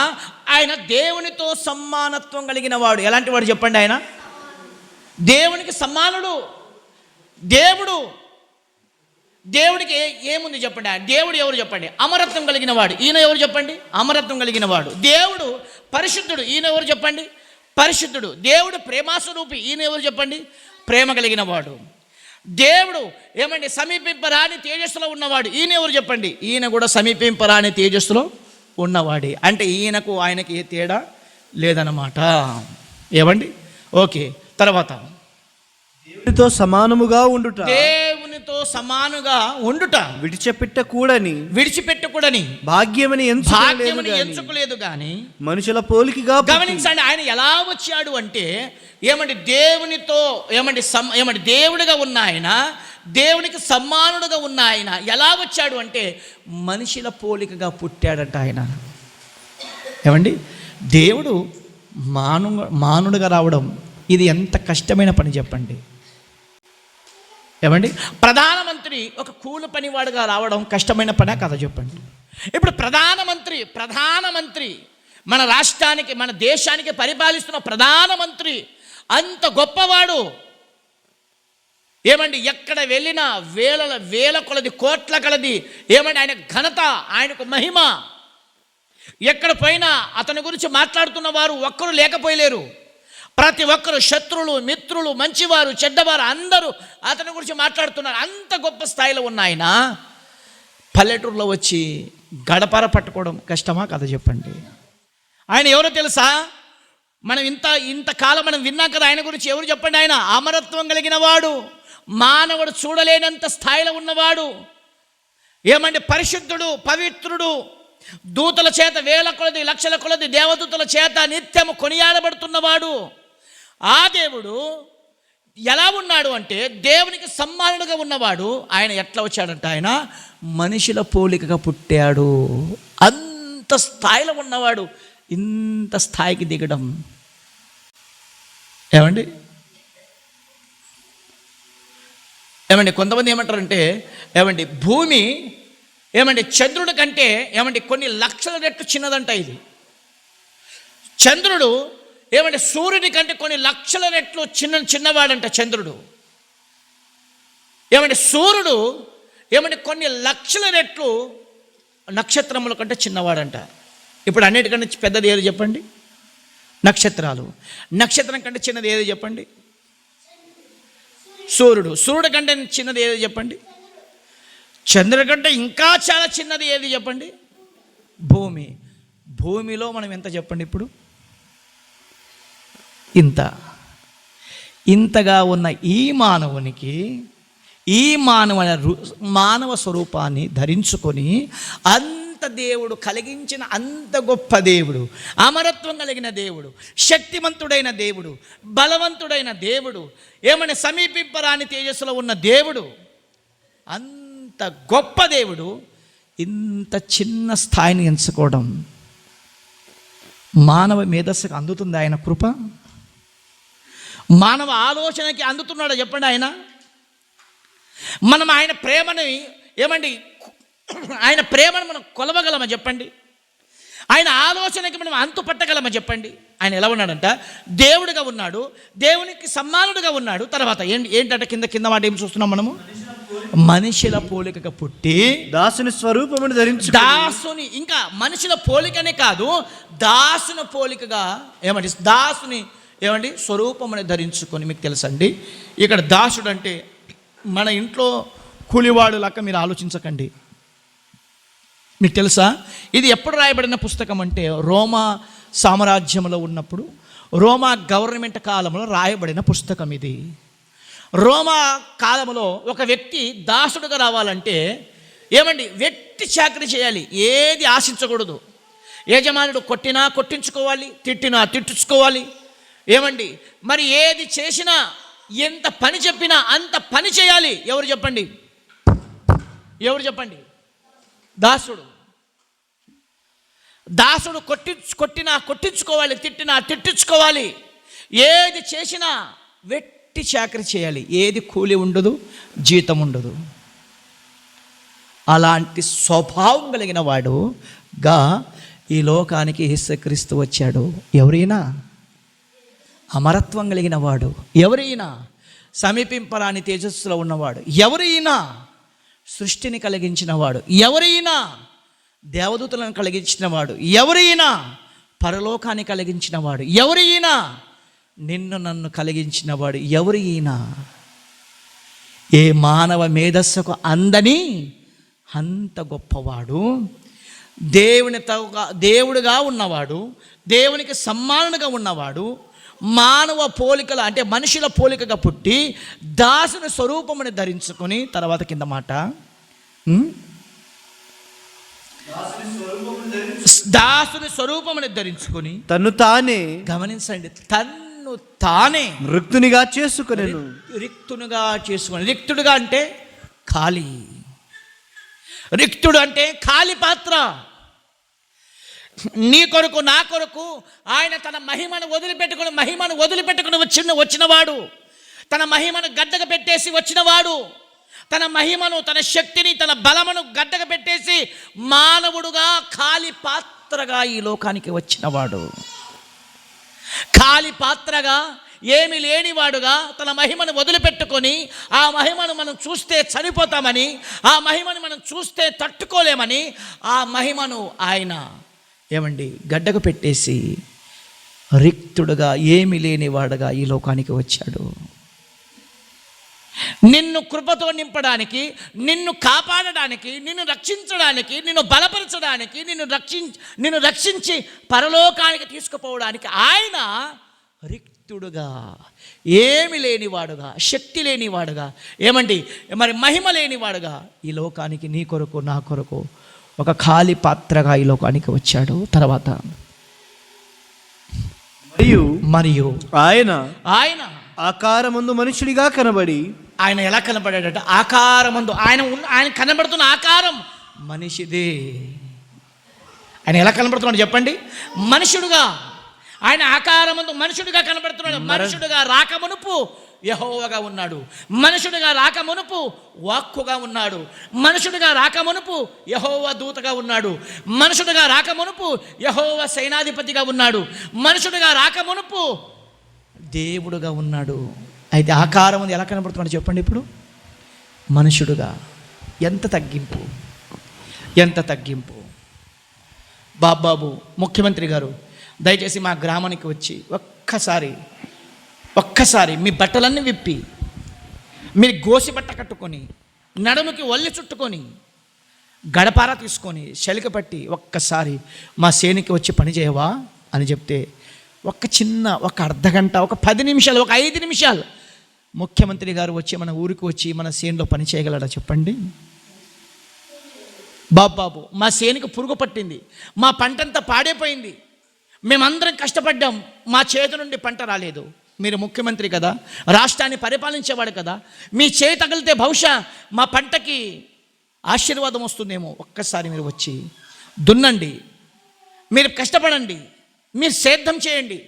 ఆయన దేవునితో సమానత్వం కలిగిన వాడు. ఎలాంటి వాడు చెప్పండి? ఆయన దేవునికి సమానుడు. దేవుడికి ఏముంది చెప్పండి? దేవుడు ఎవరు చెప్పండి? అమరత్వం కలిగిన వాడు. ఈయన ఎవరు చెప్పండి? అమరత్వం కలిగిన వాడు. దేవుడు పరిశుద్ధుడు. ఈయన ఎవరు చెప్పండి? పరిశుద్ధుడు. దేవుడు ప్రేమాస్వరూపి. ఈయన ఎవరు చెప్పండి? ప్రేమ కలిగిన వాడు. దేవుడు సమీపింపరాని తేజస్సులో ఉన్నవాడు. ఈయన ఎవరు చెప్పండి? ఈయన కూడా సమీపింపరాని తేజస్సులో ఉన్నవాడి. అంటే ఈయనకు ఆయనకి ఏ తేడా లేదన్నమాట. ఏమండి? ఓకే. తర్వాత దేవునితో సమానముగా ఉండుట. దేవునితో సమానుగా ఉండుట విడిచిపెట్టకూడని భాగ్యమని ఎంచుకోలేదు గాని మనుషుల పోలికగా. గమనించండి, ఆయన ఎలా వచ్చాడు అంటే దేవునితో దేవుడిగా ఉన్న ఆయన, దేవునికి సమానుడుగా ఉన్న ఆయన ఎలా వచ్చాడు అంటే మనుషుల పోలికగా పుట్టాడంట ఆయన. దేవుడు మానవుడుగా రావడం ఇది ఎంత కష్టమైన పని చెప్పండి. ప్రధానమంత్రి ఒక కూలి పనివాడుగా రావడం కష్టమైన పనే కదా చెప్పండి. ఇప్పుడు ప్రధానమంత్రి మన రాష్ట్రానికి, మన దేశానికి పరిపాలిస్తున్న ప్రధానమంత్రి అంత గొప్పవాడు. ఎక్కడ వెళ్ళినా వేల కొలది, కోట్ల కొలది ఆయన ఘనత, ఆయనకు మహిమ. ఎక్కడ పోయినా అతని గురించి మాట్లాడుతున్న వారు ఒక్కరు లేకపోలేరు. ప్రతి ఒక్కరు, శత్రులు, మిత్రులు, మంచివారు, చెడ్డవారు అందరూ అతని గురించి మాట్లాడుతున్నారు. అంత గొప్ప స్థాయిలో ఉన్న ఆయన పల్లెటూరులో వచ్చి గడపర పట్టుకోవడం కష్టమా కదా చెప్పండి. ఆయన ఎవరో తెలుసా? మనం ఇంతకాలం మనం విన్నాం కదా ఆయన గురించి. ఎవరు చెప్పండి? ఆయన అమరత్వం కలిగిన వాడు, మానవుడు చూడలేనంత స్థాయిలో ఉన్నవాడు. పరిశుద్ధుడు, పవిత్రుడు, దూతల చేత వేల కొలది, లక్షల కొలది దేవదూతల చేత నిత్యము కొనియాడబడుతున్నవాడు. ఆ దేవుడు ఎలా ఉన్నాడు అంటే దేవునికి సమానుడుగా ఉన్నవాడు. ఆయన ఎట్లా వచ్చాడంటే ఆయన మనుషుల పోలికగా పుట్టాడు. అంత స్థాయిలో ఉన్నవాడు ఇంత స్థాయికి దిగడం కొంతమంది ఏమంటారంటే భూమి చంద్రుడి కంటే కొన్ని లక్షల రెట్లు చిన్నదంట ఇది. చంద్రుడు సూర్యుని కంటే కొన్ని లక్షల రెట్లు చిన్నవాడంట చంద్రుడు. సూర్యుడు కొన్ని లక్షల రెట్లు నక్షత్రముల కంటే చిన్నవాడంట. ఇప్పుడు అన్నిటికంటే పెద్దది ఏది చెప్పండి? నక్షత్రాలు. నక్షత్రం కంటే చిన్నది ఏది చెప్పండి? సూర్యుడు. సూర్యుడు కంటే చిన్నది ఏది చెప్పండి? చంద్రుడి కంటే ఇంకా చాలా చిన్నది ఏది చెప్పండి? భూమి. భూమిలో మనం ఎంత చెప్పండి ఇప్పుడు? ఇంతగా ఉన్న ఈ మానవునికి, ఈ మానవ స్వరూపాన్ని ధరించుకొని అంత దేవుడు కలిగించిన అంత గొప్ప దేవుడు, అమరత్వం కలిగిన దేవుడు, శక్తిమంతుడైన దేవుడు, బలవంతుడైన దేవుడు, ఏమని సమీపింపరాని తేజస్సులో ఉన్న దేవుడు, అంత గొప్ప దేవుడు ఇంత చిన్న స్థాయిని ఎంచుకోవడం మానవ మేధస్సుకు అందుతుంది ఆయన కృప? మానవ ఆలోచనకి అందుతున్నాడా చెప్పండి ఆయన? మనం ఆయన ప్రేమని ఏమండి, ఆయన ప్రేమను మనం కొలవగలమా చెప్పండి? ఆయన ఆలోచనకి మనం అంతు పట్టగలమా చెప్పండి? ఆయన ఎలా ఉన్నాడంట? దేవుడిగా ఉన్నాడు, దేవునికి సమానుడుగా ఉన్నాడు. తర్వాత ఏంటంటే కింద మాట ఏం చూస్తున్నాం మనము? మనుషుల పోలికగా పుట్టి దాసుని స్వరూపమును ధరించు. దాసుని, ఇంకా మనుషుల పోలికనే కాదు, దాసుని పోలికగా ఏమండి, దాసుని ఏమండి స్వరూపముని ధరించుకొని. మీకు తెలుసండి, ఇక్కడ దాసుడు అంటే మన ఇంట్లో కూలివాడు లెక్క మీరు ఆలోచించకండి. మీకు తెలుసా ఇది ఎప్పుడు రాయబడిన పుస్తకం అంటే రోమా సామ్రాజ్యంలో ఉన్నప్పుడు, రోమా గవర్నమెంట్ కాలంలో రాయబడిన పుస్తకం ఇది. రోమా కాలంలో ఒక వ్యక్తి దాసుడుగా రావాలంటే ఏమండి వెట్టి చాకరీ చేయాలి, ఏది ఆశించకూడదు. యజమానుడు కొట్టినా కొట్టించుకోవాలి, తిట్టినా తిట్టించుకోవాలి. ఏమండి మరి ఏది చేసినా, ఎంత పని చెప్పినా అంత పని చేయాలి. ఎవరు చెప్పండి? దాసుడు. కొట్టినా కొట్టించుకోవాలి, తిట్టినా తిట్టించుకోవాలి. ఏది చేసినా వెట్టి చాకరీ చేయాలి, ఏది కూలి ఉండదు, జీతం ఉండదు. అలాంటి స్వభావం కలిగిన వాడుగా ఈ లోకానికి యేసుక్రీస్తు వచ్చాడు. ఎవరైనా అమరత్వం కలిగిన వాడు, ఎవరైనా సమీపింపరాని తేజస్సులో ఉన్నవాడు, ఎవరైనా సృష్టిని కలిగించిన వాడు, ఎవరైనా దేవదూతలను కలిగించిన వాడు, ఎవరైనా పరలోకాన్ని కలిగించిన వాడు, ఎవరైనా నిన్ను నన్ను కలిగించిన వాడు, ఎవరైనా ఏ మానవ మేధస్సుకు అందని అంత గొప్పవాడు, దేవుడుగా ఉన్నవాడు, దేవునికి సమానుగా ఉన్నవాడు, మానవ పోలికలు అంటే మనుషుల పోలికగా పుట్టి దాసుని స్వరూపముని ధరించుకొని. తర్వాత కింద మాట, దాసుని స్వరూపముని ధరించుకొని తన్ను తానే, గమనించండి, తన్ను తానే రిక్తునిగా చేసుకొని. రిక్తుడుగా అంటే ఖాళీ. రిక్తుడు అంటే ఖాళీ పాత్ర. నీ కొరకు నా కొరకు ఆయన తన మహిమను వదిలిపెట్టుకుని వచ్చినవాడు, తన మహిమను గడ్డగా పెట్టేసి వచ్చినవాడు, తన మహిమను, తన శక్తిని, తన బలమును గడ్డగా పెట్టేసి మానవుడుగా ఖాళీ పాత్రగా ఈ లోకానికి వచ్చినవాడు. ఖాళీ పాత్రగా, ఏమి లేనివాడుగా తన మహిమను వదిలిపెట్టుకొని, ఆ మహిమను మనం చూస్తే చనిపోతామని, ఆ మహిమను మనం చూస్తే తట్టుకోలేమని, ఆ మహిమను ఆయన ఏమండి గడ్డకు పెట్టేసి రిక్తుడుగా, ఏమి లేనివాడుగా ఈ లోకానికి వచ్చాడు. నిన్ను కృపతో నింపడానికి, నిన్ను కాపాడడానికి, నిన్ను రక్షించడానికి, నిన్ను బలపరచడానికి, నిన్ను రక్షించి పరలోకానికి తీసుకుపోవడానికి ఆయన రిక్తుడుగా, ఏమి లేనివాడుగా, శక్తి లేనివాడుగా, ఏమండి మరి మహిమ లేనివాడుగా ఈ లోకానికి నీ కొరకు నా కొరకు ఒక ఖాళీ పాత్రగా ఈ లోకానికి వచ్చాడు. తర్వాత మరియు ఆయన ఆకారమందు మనుషుడిగా కనబడి. ఆయన ఎలా కనబడాడట? ఆకారమందు. ఆయన కనబడుతున్న ఆకారం మనిషిదే. ఆయన ఎలా కనబడుతున్నాడు చెప్పండి? మనుషుడుగా. ఆయన ఆకారమందు మనుషుడిగా కనబడుతున్నాడు. మనుషుడిగా రాకమునుపు యెహోవాగా ఉన్నాడు. మనుషుడిగా రాకమునుపు వాక్కుగా ఉన్నాడు. మనుషుడిగా రాకమునుపు యెహోవా దూతగా ఉన్నాడు. మనుషుడిగా రాకమునుపు యెహోవా సైనాధిపతిగా ఉన్నాడు. మనుషుడిగా రాకమునుపు దేవుడుగా ఉన్నాడు. అయితే ఆకారం ఎలా కనబడుతున్నాడు చెప్పండి? ఇప్పుడు మనుషుడుగా. ఎంత తగ్గింపు, ఎంత తగ్గింపు. బాబాబు ముఖ్యమంత్రి గారు దయచేసి మా గ్రామానికి వచ్చి ఒక్కసారి మీ బట్టలన్నీ విప్పి, మీరు గోసి బట్ట కట్టుకొని, నడుముకి ఒల్లి చుట్టుకొని, గడపార తీసుకొని, శలిక పట్టి ఒక్కసారి మా సేనికి వచ్చి పని చేయవా అని చెప్తే ఒక అర్ధగంట, ఒక 10 నిమిషాలు, ఒక 5 నిమిషాలు ముఖ్యమంత్రి గారు వచ్చి మన ఊరికి వచ్చి మన సేనులో పని చేయగలడా చెప్పండి? బాబాబు మా సేనికి పురుగు పట్టింది, మా పంటంతా పాడైపోయింది, మేమందరం కష్టపడ్డాం, మా చేతి నుండి పంట రాలేదు. మీరు ముఖ్యమంత్రి కదా, రాష్ట్రాన్ని పరిపాలించేవాడు కదా, మీ చేయి తగిలితే బహుశా మా పంటకి ఆశీర్వాదం వస్తుందేమో. ఒక్కసారి మీరు వచ్చి దున్నండి, మీరు కష్టపడండి, మీరు సేద్యం చేయండి,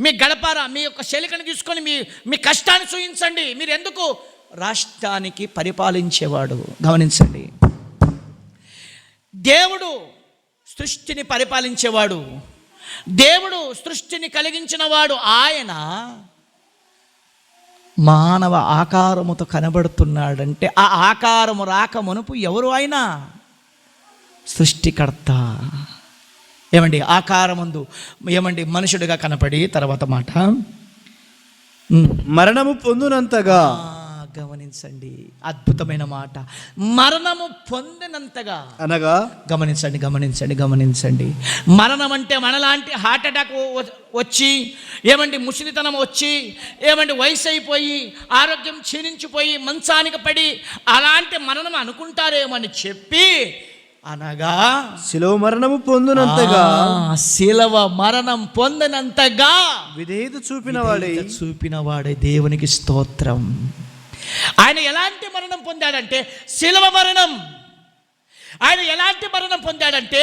మీ గడపార, మీ యొక్క శలికను తీసుకొని మీ కష్టాన్ని చూయించండి. మీరు ఎందుకు రాష్ట్రానికి పరిపాలించేవాడు. గమనించండి, దేవుడు సృష్టిని పరిపాలించేవాడు, దేవుడు సృష్టిని కలిగించిన వాడు. ఆయన మానవ ఆకారముతో కనబడుతున్నాడంటే ఆ ఆకారము రాక మునుపు ఎవరు? ఆయన సృష్టికర్త. ఏమండి, ఆకారమందు ఏమండి మనుషుడిగా కనపడి, తర్వాత మాట మరణము పొందినంతగా. గమనించండి, అద్భుతమైన మాట. మరణము పొందినంతగా అనగా, గమనించండి. మరణం అంటే మనలాంటి హార్ట్ అటాక్ వచ్చి, ఏమండి ముసలితనం వచ్చి, ఏమండి వయసు అయిపోయి, ఆరోగ్యం క్షీణించిపోయి మంచానికి పడి అలాంటి మరణం అనుకుంటారేమని చెప్పి, అనగా శిలువ మరణము పొందినంతగా, శిలువ మరణం పొందినంతగా విధేయత చూపినవాడే దేవునికి స్తోత్రం. ఆయన ఎలాంటి మరణం పొందాడంటే శిలువ మరణం. ఆయన ఎలాంటి మరణం పొందాడంటే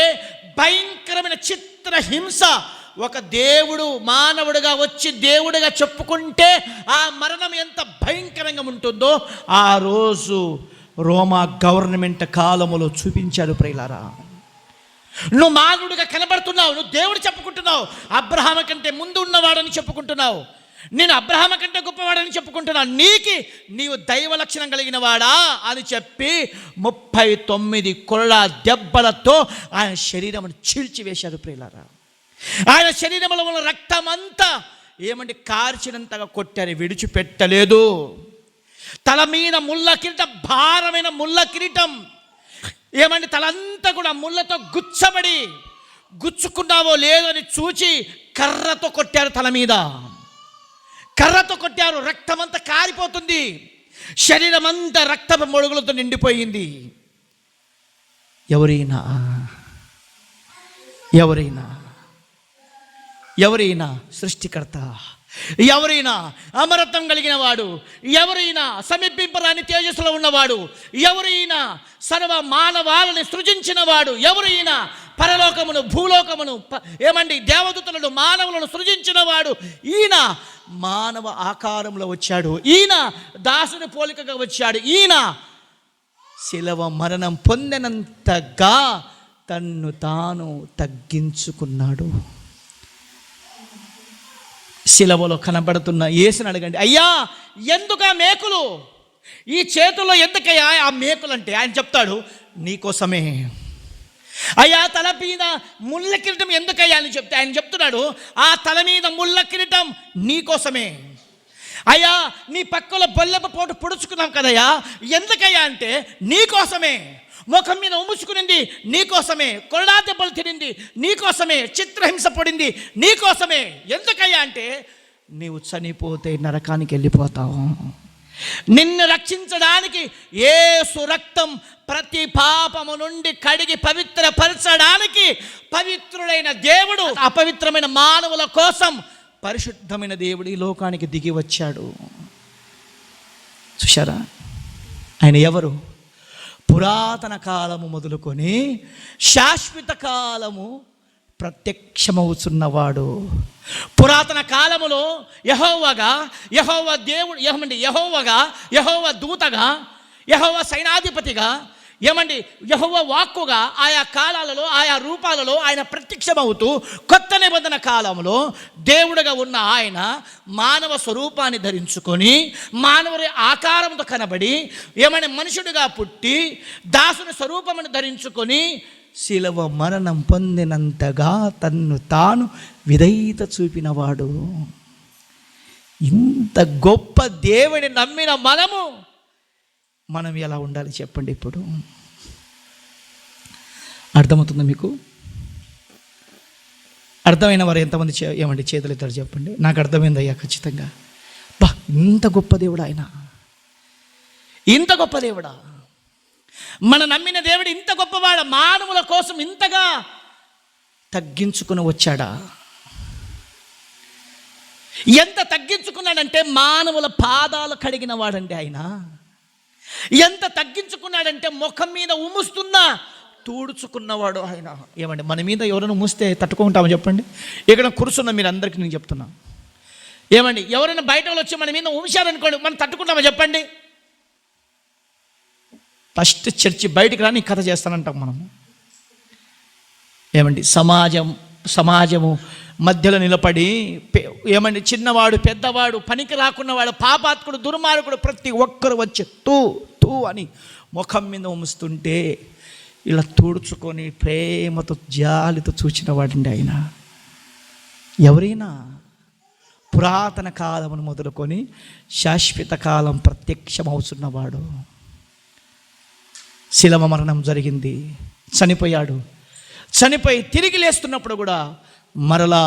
భయంకరమైన చిత్రహింస. ఒక దేవుడు మానవుడిగా వచ్చి దేవుడిగా చెప్పుకుంటే ఆ మరణం ఎంత భయంకరంగా ఉంటుందో ఆ రోజు రోమా గవర్నమెంట్ కాలములో చూపించాడు. ప్రియులారా, నువ్వు మానవుడిగా కనబడుతున్నావు, నువ్వు దేవుడు చెప్పుకుంటున్నావు, అబ్రహాము కంటే ముందు ఉన్నవాడని చెప్పుకుంటున్నావు, నేను అబ్రహాము కంటే గొప్పవాడని చెప్పుకుంటున్నాను, నీవు దైవ లక్షణం కలిగిన వాడా అని చెప్పి 39 కొరడ దెబ్బలతో ఆయన శరీరమును చీల్చివేశారు. ప్రియులారా, ఆయన శరీరంలో ఉన్న రక్తం అంతా ఏమంటే కార్చినంతగా కొట్టారు, విడిచిపెట్టలేదు. తల మీద ముళ్ళ కిరీటం, భారమైన ముళ్ళ కిరీటం, ఏమంటే తలంతా కూడా ముళ్ళతో గుచ్చుకున్నావో లేదో అని చూచి కర్రతో కొట్టారు. తల మీద కర్రతో కొట్టారు, రక్తమంతా కారిపోతుంది, శరీరం అంతా రక్తపు మొడుగులతో నిండిపోయింది. ఎవరైనా సృష్టికర్త, ఎవరైనా అమరత్వం కలిగిన వాడు, ఎవరైనా సమీపింపరాని తేజస్సులో ఉన్నవాడు, ఎవరైనా సర్వ మానవాళిని సృజించిన వాడు, ఎవరైనా పరలోకమును భూలోకమును ఏమండి దేవదూతలను మానవులను సృజించిన వాడు, ఈయన మానవ ఆకారంలో వచ్చాడు, ఈయన దాసుని పోలికగా వచ్చాడు, ఈయన శిలువ మరణం పొందినంతగా తన్ను తాను తగ్గించుకున్నాడు. శిలువలో కనబడుతున్న యేసుని అడగండి, అయ్యా ఎందుకు ఆ మేకులు ఈ చేతుల్లో, ఎందుకయ్యా ఆ మేకులు అంటే ఆయన చెప్తాడు, నీకోసమే. అయ్యా తల మీద ముళ్ళ కిరీటం ఎందుకయ్యా అని చెప్తే ఆయన చెప్తున్నాడు, ఆ తల మీద ముళ్ళ కిరీటం నీకోసమే. అయ్యా నీ పక్కలో బొల్లెప పోటు పొడుచుకున్నాం కదయ్యా, ఎందుకయ్యా అంటే నీకోసమే. ముఖం మీద ఉమ్ముచుకునింది నీకోసమే, కొరడా దెబ్బలు తినింది నీకోసమే, చిత్రహింస పడింది నీకోసమే. ఎందుకయ్యా అంటే నీవు చనిపోతే నరకానికి వెళ్ళిపోతావు. నిన్ను రక్షించడానికి యేసు రక్తం ప్రతి పాపము నుండి కడిగి పవిత్రపరచడానికి పవిత్రుడైన దేవుడు అపవిత్రమైన మానవుల కోసం పరిశుద్ధమైన దేవుడు ఈ లోకానికి దిగి వచ్చాడు. చూశారా, ఆయన ఎవరు? పురాతన కాలము మొదలుకొని శాశ్వత కాలము ప్రత్యక్షమవుతున్నవాడు. పురాతన కాలములో యెహోవా దూతగా, యెహోవా సైనాధిపతిగా, ఏమండి యెహోవా వాక్కుగా ఆయా కాలాలలో ఆయా రూపాలలో ఆయన ప్రత్యక్షమవుతూ కొత్త నిబంధన కాలంలో దేవుడుగా ఉన్న ఆయన మానవ స్వరూపాన్ని ధరించుకొని మానవుడి ఆకారంతో కనబడి ఏమైనా మనుషుడిగా పుట్టి దాసుని స్వరూపమును ధరించుకొని శిలువ మరణం పొందినంతగా తన్ను తాను విధేయత చూపినవాడు. ఇంత గొప్ప దేవుని నమ్మిన మనం ఎలా ఉండాలి చెప్పండి? ఇప్పుడు అర్థమవుతుందా మీకు? అర్థమైన వారు ఎంతమంది ఏమండి చేతులు ఎత్తారు చెప్పండి? నాకు అర్థమైంది అయ్యా ఖచ్చితంగా. బా, ఇంత గొప్ప దేవుడు ఆయన, ఇంత గొప్ప దేవుడా, మన నమ్మిన దేవుడు ఇంత గొప్పవాడ, మానవుల కోసం ఇంతగా తగ్గించుకుని వచ్చాడా? ఎంత తగ్గించుకున్నాడంటే మానవుల పాదాలు కడిగిన వాడండి ఆయన. ఎంత తగ్గించుకున్నాడంటే ముఖం మీద ఉమ్ముస్తున్నా తూడుచుకున్నవాడు ఆయన. ఏమండి మన మీద ఎవరైనా మూస్తే తట్టుకుంటామో చెప్పండి? ఇక్కడ కూర్చున్న మీరు అందరికీ నేను చెప్తున్నా, ఏమండి ఎవరైనా బయట వాళ్ళు వచ్చి మన మీద ఉంచారనుకోండి, మనం తట్టుకుంటామో చెప్పండి? ఫస్ట్ చర్చి బయటికి రాని కథ చేస్తానంటాం మనము. ఏమండి సమాజము మధ్యలో నిలబడి ఏమండి చిన్నవాడు పెద్దవాడు పనికి రాకున్నవాడు పాపాత్ముడు దుర్మార్గుడు ప్రతి ఒక్కరు వచ్చి తూ తూ అని ముఖం మీద ఉమ్ముస్తుంటే ఇలా తుడుచుకొని ప్రేమతో జాలితో చూచిన వాడండి ఆయన. ఎవరైనా పురాతన కాలమును మొదలుకొని శాశ్వత కాలం ప్రత్యక్షమవుతున్నవాడు. శిలవ మరణం జరిగింది, చనిపోయి తిరిగి లేస్తున్నప్పుడు కూడా మరలా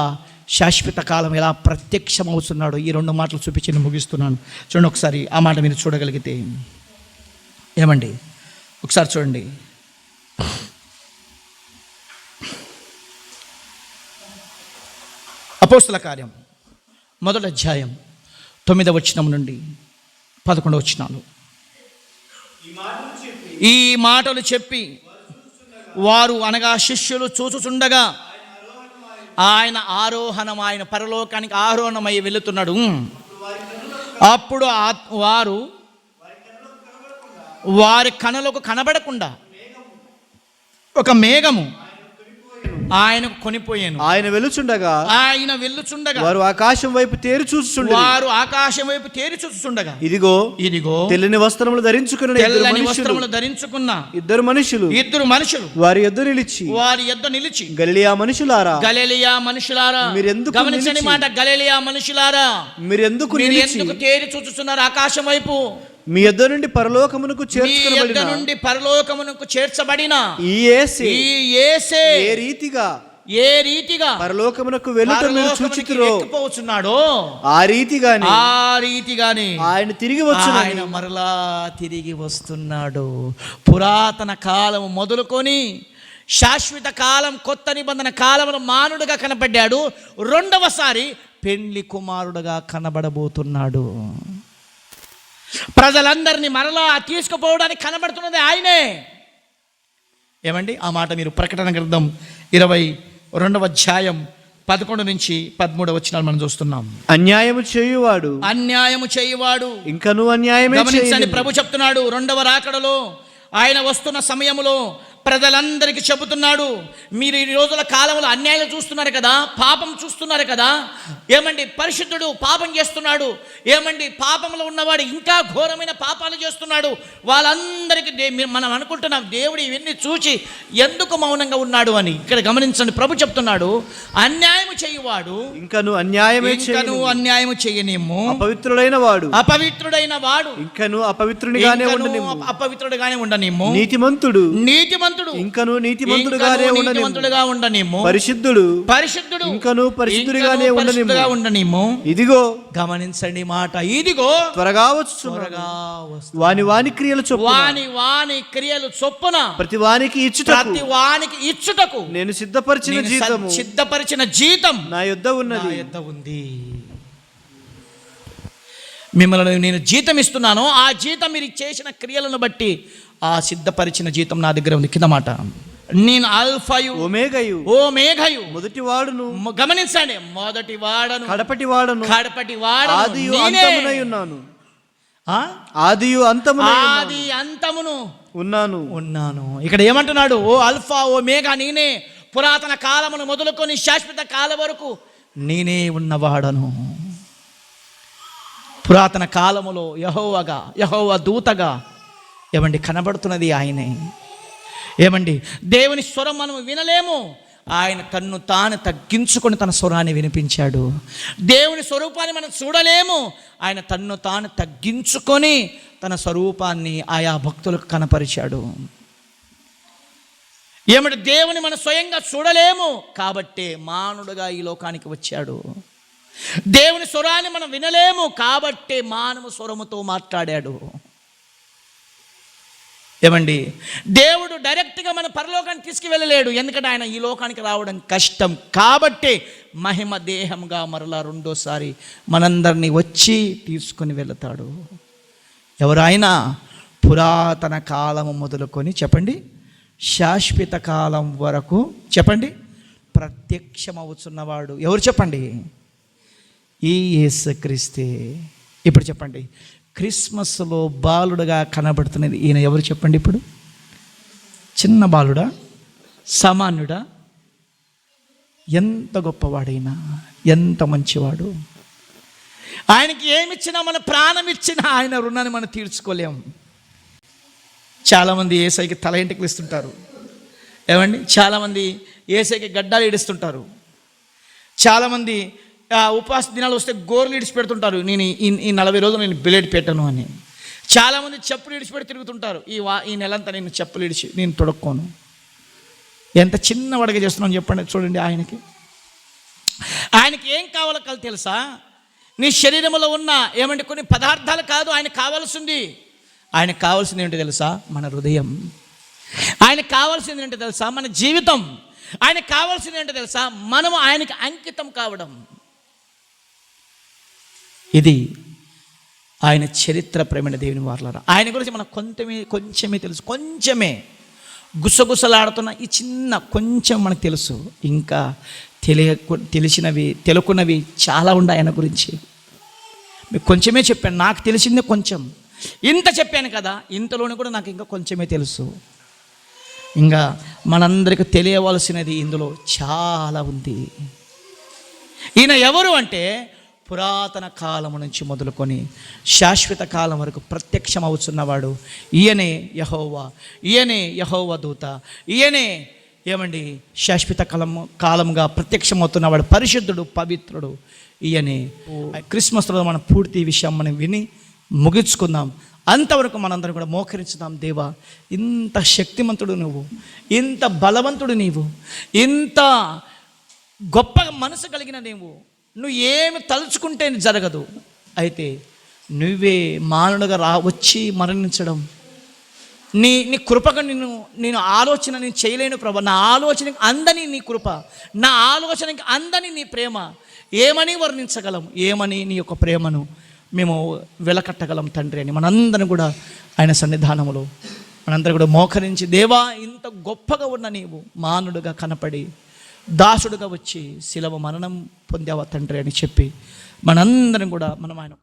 శాశ్వత కాలం ఎలా ప్రత్యక్షమవుతున్నాడు. ఈ 2 మాటలు చూపించి నేను ముగిస్తున్నాను. చూడండి ఒకసారి ఆ మాట మీరు చూడగలిగితే. ఏమండి ఒకసారి చూడండి, అపోస్తల కార్యం 1వ అధ్యాయం 9వ వచనం నుండి 11వ వచనాలు. ఈ మాటలు చెప్పి వారు అనగా శిష్యులు చూచుచుండగా ఆయన ఆయన పరలోకానికి ఆరోహణమై వెళుతున్నాడు. అప్పుడు వారి కనులకు కనబడకుండా ఒక మేఘము ఆయనకు కొనిపోయాను. ఆయన వెళ్ళుచుండగా వారు ఆకాశం వైపు తేరి చూచుచుండగా ఇదిగో తెల్లని వస్త్రములు ధరించుకున్న ఇద్దరు మనుషులు వారి యొద్ద నిలిచి గలిలయ మనుషులారా మీరెందుకు గమనించండి మాట, గలిలయ మనుషులారా మీరెందుకు తేరి చూచుచున్నారు ఆకాశం వైపు? మీ యొద్ద నుండి పరలోకమునకు చేర్చబడిన ఈ యేసే ఏ రీతిగా పరలోకమునకు వెళ్ళుట మీరు చూచితిరో ఆ రీతిగానే ఆయన తిరిగి వచ్చును. ఆయన మరలా తిరిగి వస్తున్నాడు. పురాతన కాలం మొదలుకొని శాశ్వత కాలం కొత్త నిబంధన కాలంలో మానవుడిగా కనబడ్డాడు. 2వసారి పెండ్లి కుమారుడుగా కనబడబోతున్నాడు. ప్రజలందరినీ మరలా తీసుకుపోవడానికి కనబడుతున్నది ఆయనే. ఏమండి ఆ మాట మీరు ప్రకటన గ్రంథం 22వ అధ్యాయం 11 నుంచి 13 వచనాలు మనం చూస్తున్నాం. అన్యాయము చేయువాడు ఇంకను అన్యాయమే గమనించండి. ప్రభు చెప్తున్నాడు 2వ రాకడలో ఆయన వస్తున్న సమయంలో ప్రజలందరికీ చెబుతున్నాడు, మీరు ఈ రోజుల కాలంలో అన్యాయం చూస్తున్నారు కదా, పాపం చూస్తున్నారు కదా. ఏమండి పరిశుద్ధుడు పాపం చేస్తున్నాడు, ఏమండి పాపంలో ఉన్నవాడు ఇంకా ఘోరమైన పాపాలు చేస్తున్నాడు. వాళ్ళందరికీ మనం అనుకుంటున్నాం దేవుడు ఇవన్నీ చూచి ఎందుకు మౌనంగా ఉన్నాడు అని. ఇక్కడ గమనించండి, ప్రభు చెప్తున్నాడు అన్యాయం చేయువాడు ఇంకను అన్యాయం చేయనేమో అపవిత్రుడైన వాడు ఇంకను అపవిత్రుడిగానే ఉండనేమో నీతిమంతుడు ఇంకను నీతిమంతుడుగా ఉండనేమో పరిశుద్ధుడు ఇంకను పరిశుద్ధుడిగానే ఉండనేమో. ఇదిగో గమనించండి మాట, ఇదిగో త్వరగా వచ్చు వాని క్రియలు చొప్పున ప్రతి వానికి ఇచ్చుటకు నేను సిద్ధపరిచిన జీతం నా యొద్ద ఉంది. మిమ్మల్ని నేను జీతం ఇస్తున్నాను, ఆ జీతం మీరు చేసిన క్రియలను బట్టి ఆ సిద్ధపరిచిన జీతం నా దగ్గర ఉంది. కింద మాట, నేను ఆల్ఫాయు ఓమేఘయు మొదటివాడును. గమనించండి, మొదటివాడను కడపటివాడను ఆదియు అంతమునై ఉన్నాను. ఆదియు అంతము ఆది అంతమును ఉన్నాను. ఇక్కడ ఏమంటున్నాడు? ఓ అల్ఫా ఓ మేఘా, నేనే పురాతన కాలమును మొదలుకొని శాశ్వత కాలం వరకు నేనే ఉన్నవాడను. పురాతన కాలములో యెహోవా దూతగా ఏమండి కనబడుతున్నది ఆయనే. ఏమండి దేవుని స్వరం మనం వినలేము, ఆయన తన్ను తాను తగ్గించుకొని తన స్వరాన్ని వినిపించాడు. దేవుని స్వరూపాన్ని మనం చూడలేము, ఆయన తన్ను తాను తగ్గించుకొని తన స్వరూపాన్ని ఆయా భక్తులకు కనపరిచాడు. ఏమంటే దేవుని మనం స్వయంగా చూడలేము కాబట్టే మానవుడుగా ఈ లోకానికి వచ్చాడు. దేవుని స్వరాన్ని మనం వినలేము కాబట్టే మానవ స్వరముతో మాట్లాడాడు. ఏమండి దేవుడు డైరెక్ట్గా మన పరలోకానికి తీసుకువెళ్ళలేడు, ఎందుకంటే ఆయన ఈ లోకానికి రావడం కష్టం కాబట్టి మహిమ దేహంగా మరలా రెండోసారి మనందరినీ వచ్చి తీసుకొని వెళతాడు. ఎవరైనా పురాతన కాలము మొదలుకొని చెప్పండి శాశ్వత కాలం వరకు చెప్పండి ప్రత్యక్షమవుతున్నవాడు ఎవరు చెప్పండి? ఈ యేసుక్రీస్తే. ఇప్పుడు చెప్పండి, క్రిస్మస్లో బాలుడుగా కనబడుతున్నది ఈయన ఎవరు చెప్పండి? ఇప్పుడు చిన్న బాలుడా, సామాన్యుడా? ఎంత గొప్పవాడైనా, ఎంత మంచివాడు. ఆయనకి ఏమిచ్చినా, మన ప్రాణం ఇచ్చినా ఆయన రుణాన్ని మనం తీర్చుకోలేం. చాలామంది యేసయ్యకి తల ఇంటికి ఇస్తుంటారు. ఏమండి చాలామంది యేసయ్యకి గడ్డాలు ఇడుస్తుంటారు. చాలామంది ఉపవాస దినాలు వస్తే గోర్లు ఇడిచి పెడుతుంటారు, నేను ఈ 40 రోజులు నేను బిలేట్ పెట్టను అని. చాలామంది చెప్పులు ఇడిచిపెట్టి తిరుగుతుంటారు, ఈ నెలంతా నేను చెప్పులు ఇడిచి నేను తొడుక్కోను. ఎంత చిన్న వడగ చేస్తున్నాను చెప్పండి. చూడండి ఆయనకి ఏం కావాలో కల తెలుసా? నీ శరీరంలో ఉన్న ఏమంటే కొన్ని పదార్థాలు కాదు ఆయనకు కావాల్సింది. ఆయనకు కావాల్సింది ఏంటో తెలుసా? మన హృదయం. ఆయనకు కావాల్సింది ఏంటో తెలుసా? మన జీవితం. ఆయనకు కావాల్సింది ఏంటో తెలుసా? మనము ఆయనకి అంకితం కావడం. ఇది ఆయన చరిత్ర. ప్రేమైన దేవుని వారలారా, ఆయన గురించి మనకు కొంచెమే తెలుసు. కొంచెమే గుసగుసలాడుతున్న ఈ చిన్న కొంచెం మనకు తెలుసు. ఇంకా తెలుకున్నవి చాలా ఉన్నాయి ఆయన గురించి. మీకు కొంచెమే చెప్పాను, నాకు తెలిసిందే కొంచెం. ఇంత చెప్పాను కదా, ఇంతలోనే కూడా నాకు ఇంకా కొంచెమే తెలుసు. ఇంకా మనందరికి తెలియవలసినది ఇందులో చాలా ఉంది. ఈయన ఎవరు అంటే పురాతన కాలం నుంచి మొదలుకొని శాశ్వత కాలం వరకు ప్రత్యక్షం అవుతున్నవాడు. ఈయనే యెహోవా దూత. ఈయనే ఏమండి శాశ్వత కాలంగా ప్రత్యక్షమవుతున్నవాడు, పరిశుద్ధుడు, పవిత్రుడు. ఈయనే. క్రిస్మస్లో మనం పూర్తి విషయం మనం విని ముగించుకుందాం. అంతవరకు మనందరం కూడా మోకరించుదాం. దేవా, ఇంత శక్తిమంతుడు నువ్వు, ఇంత బలవంతుడు నీవు, ఇంత గొప్ప మనసు కలిగిన నువ్వు ఏమి తలుచుకుంటే జరగదు. అయితే నువ్వే మానవుడుగా వచ్చి మరణించడం, నీ కృపగా నేను ఆలోచన నేను చేయలేను ప్రభా. నా ఆలోచనకి అందని నీ కృప, నా ఆలోచనకి అందని నీ ప్రేమ ఏమని వర్ణించగలం? ఏమని నీ యొక్క ప్రేమను మేము వెలకట్టగలం తండ్రి అని మనందరం కూడా ఆయన సన్నిధానములో మనందరం కూడా మోకరించి, దేవా ఇంత గొప్పగా ఉన్న నీవు మానవుడుగా కనపడి దాసుడుగా వచ్చి శిలవ మరణం పొందావా తండ్రి అని చెప్పి మనందరం కూడా మనం ఆయన